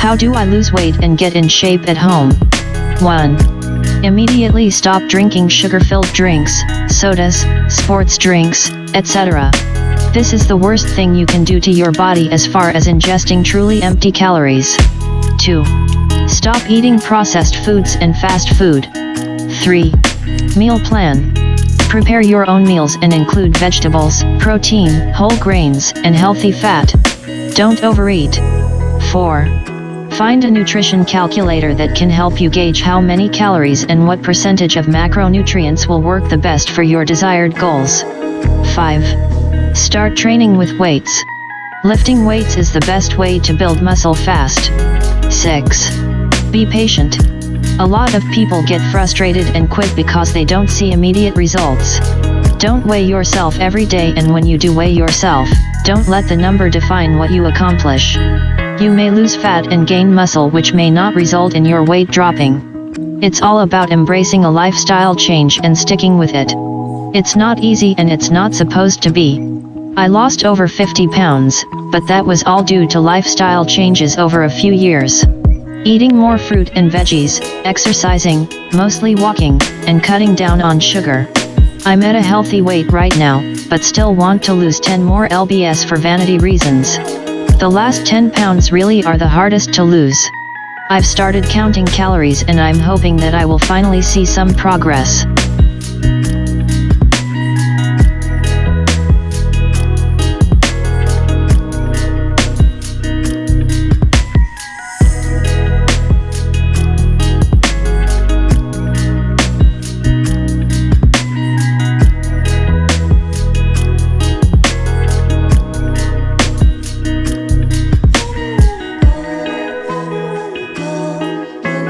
How do I lose weight and get in shape at home? 1. Immediately stop drinking sugar-filled drinks, sodas, sports drinks, etc. This is the worst thing you can do to your body as far as ingesting truly empty calories. 2. Stop eating processed foods and fast food. 3. Meal plan. Prepare your own meals and include vegetables, protein, whole grains, and healthy fat. Don't overeat. 4. Find a nutrition calculator that can help you gauge how many calories and what percentage of macronutrients will work the best for your desired goals. 5. Start training with weights. Lifting weights is the best way to build muscle fast. 6. Be patient. A lot of people get frustrated and quit because they don't see immediate results. Don't weigh yourself every day, and when you do weigh yourself, don't let the number define what you accomplish. You may lose fat and gain muscle, which may not result in your weight dropping. It's all about embracing a lifestyle change and sticking with it. It's not easy and it's not supposed to be. I lost over 50 pounds, but that was all due to lifestyle changes over a few years. Eating more fruit and veggies, exercising, mostly walking, and cutting down on sugar. I'm at a healthy weight right now, but still want to lose 10 more lbs for vanity reasons. The last 10 pounds really are the hardest to lose. I've started counting calories and I'm hoping that I will finally see some progress.